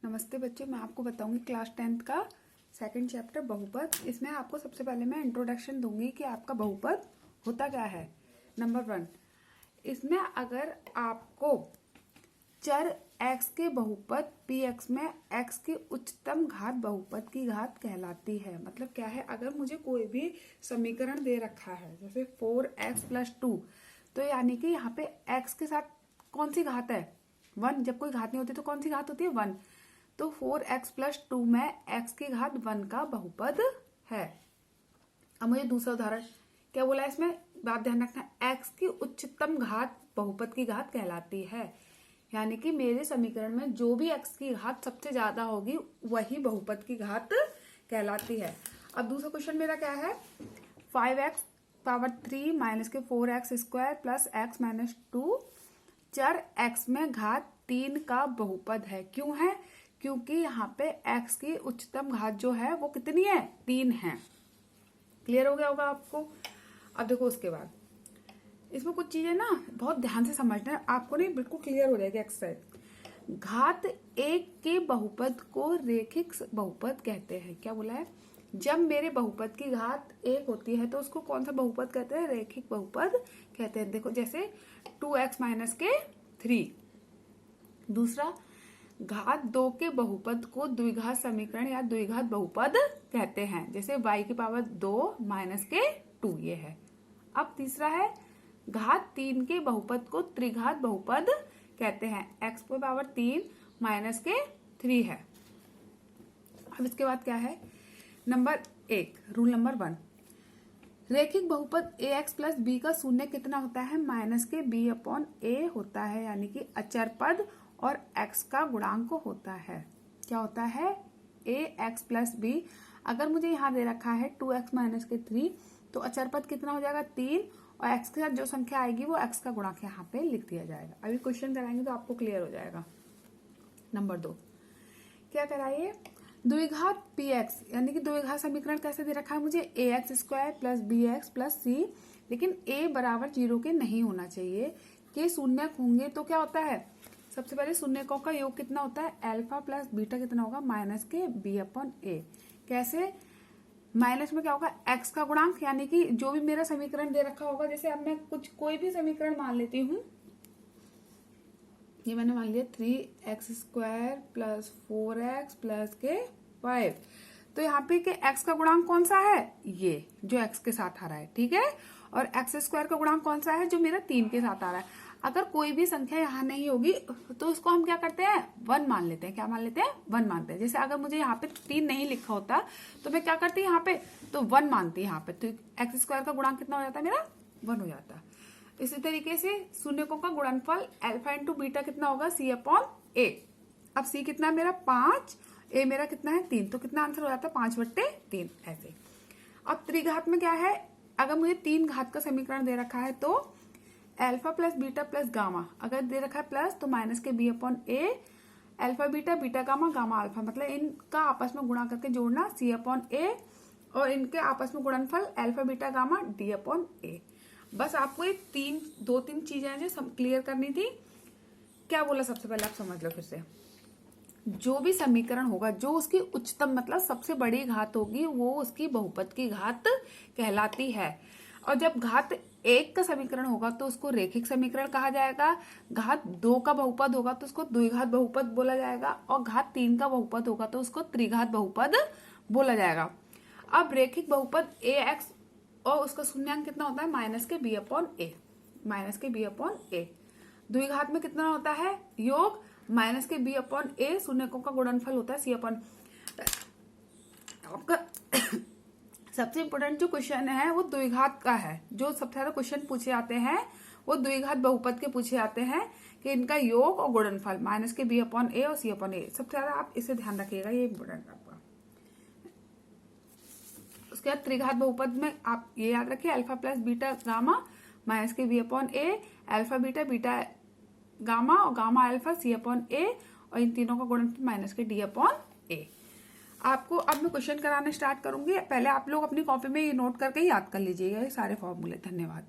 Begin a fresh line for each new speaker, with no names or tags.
नमस्ते बच्चों, मैं आपको बताऊंगी क्लास 10th का सेकंड चैप्टर बहुपद। इसमें आपको सबसे पहले मैं इंट्रोडक्शन दूंगी कि आपका बहुपद होता क्या है। नंबर 1, इसमें अगर आपको चर x के बहुपद px में x की उच्चतम घात बहुपद की घात कहलाती है। मतलब क्या है, अगर मुझे कोई भी समीकरण दे रखा है जैसे 4x + 2, तो यानी कि यहाँ पे x के साथ कौन सी घात है, 1। जब कोई घात नहीं होती तो कौन सी घात होती है, 1। तो 4x + 2 में x की घात 1 का बहुपद है। अब मुझे दूसरा उदाहरण क्या बोला है, इसमें बात ध्यान रखना, x की उच्चतम घात बहुपद की घात कहलाती है। यानी कि मेरे समीकरण में जो भी x की घात सबसे ज्यादा होगी वही बहुपद की घात कहलाती है। अब दूसरा क्वेश्चन मेरा क्या है, 5x⁻³ - 4x² + x - 2 चर x में घात 3 का बहुपद है। क्यों है? क्योंकि यहाँ पे x की उच्चतम घात जो है वो कितनी है, 3 है। क्लियर हो गया होगा आपको। अब देखो उसके बाद इसमें कुछ चीजें ना बहुत ध्यान से समझना है, आपको नहीं बिल्कुल क्लियर हो जाएगी एक्सरसाइज। घात 1 के बहुपद को रेखिक बहुपद कहते हैं। क्या बोला है, जब मेरे बहुपद की घात 1 होती है तो उसको कौन सा बहुपद कहते हैं, रेखिक बहुपद कहते हैं। देखो जैसे 2x - 3। दूसरा, घात 2 के बहुपद को द्विघात समीकरण या द्विघात बहुपद कहते हैं, जैसे y⁻2 - 2 ये है। अब तीसरा है, घात 3 के बहुपद को त्रिघात बहुपद कहते हैं, x⁻3 - 3 है। अब इसके बाद क्या है, नंबर 1, रूल नंबर 1, रेखिक बहुपद ax + b का शून्य कितना होता है, -b/a होता है। यानी कि अचर पद और x का गुणांक होता है। क्या होता है, ax + b। अगर मुझे यहाँ दे रखा है 2x - 3, तो अचर पद कितना हो जाएगा, 3, और x के साथ जो संख्या आएगी वो x का गुणांक यहाँ पे लिख दिया जाएगा। अभी क्वेश्चन कराएंगे तो आपको क्लियर हो जाएगा। नंबर 2, क्या कराइए, द्विघात px, यानी कि द्विघात समीकरण कैसे दे रखा है मुझे, ax² + bx + c, लेकिन a = 0 के नहीं होना चाहिए, के शून्यक होंगे तो क्या होता है, सबसे पहले शून्यकों का योग कितना होता है, अल्फा + बीटा कितना होगा, -b/a। कैसे, माइनस में क्या होगा, x का गुणांक, यानी कि जो भी मेरा समीकरण दे रखा होगा, जैसे अब मैं कोई भी समीकरण मान लेती हूँ, ये मैंने मान लिया 3x² + 4x + 5। तो यहाँ पे के x का गुणांक कौन सा है, ये जो x के साथ आ रहा है, ठीक है। और x² का गुणांक कौन सा है, जो मेरा 3 के साथ आ रहा है। अगर कोई भी संख्या यहाँ नहीं होगी तो उसको हम क्या करते हैं, 1 मान लेते हैं। क्या मान लेते हैं, 1 मानते हैं। जैसे अगर मुझे यहाँ पे 3 नहीं लिखा होता तो मैं क्या करती यहाँ पे, तो 1 मानती यहाँ पे, तो x² का गुणांक कितना हो जाता है मेरा, 1 हो जाता। इसी तरीके से शून्यकों का गुणनफल अल्फा × बीटा कितना होगा, c/a। अब c कितना मेरा 5, a मेरा कितना है 3, तो कितना आंसर हो जाता है, 5/3 ऐसे। अब त्रिघात में क्या है, अगर मुझे 3 घात का समीकरण दे रखा है तो अल्फा + बीटा + गामा, अगर दे रखा है प्लस तो -b/a, alpha beta beta gamma gamma alpha, मतलब इनका आपस में गुणा करके जोड़ना c/a, और इनके आपस में गुणनफल अल्फा बीटा गामा d/a। बस आपको ये 2-3 चीजें जो क्लियर करनी थी। क्या बोला, सबसे पहले आप समझ लो फिर से, जो भी समीकरण होगा जो उसकी उच्चतम मतलब सबसे बड़ी घात होगी वो उसकी बहुपद की घात कहलाती है। और जब घात 1 का समीकरण होगा तो उसको रेखिक समीकरण कहा जाएगा, घात 2 का बहुपद होगा तो उसको द्विघात बहुपद बोला जाएगा, और घात 3 का बहुपद होगा तो उसको त्रिघात बहुपद बोला जाएगा। अब रेखिक बहुपद ax और उसका शून्यांक कितना होता है, -b/a। द्विघात में कितना होता है, योग -b/a, शून्यकों का गुणनफल होता है c/। आपका सबसे इम्पोर्टेंट जो क्वेश्चन है वो द्विघात का है। जो सबसे ज्यादा क्वेश्चन पूछे जाते हैं वो द्विघात बहुपद के पूछे जाते हैं कि इनका योग और गुणनफल -b/a और c/a। सबसे ज्यादा आप इसे ध्यान रखिएगा, ये इम्पोर्टेंट आपका। उसके बाद त्रिघात बहुपद में आप ये याद रखिए, alpha + beta gamma -b/a, alpha beta beta gamma और गामा अल्फा c/a, और इन तीनों का गुणनफल -d/a। आपको अब मैं क्वेश्चन कराने स्टार्ट करूंगी, पहले आप लोग अपनी कॉपी में ये नोट करके याद कर लीजिएगा ये सारे फॉर्मूले। धन्यवाद।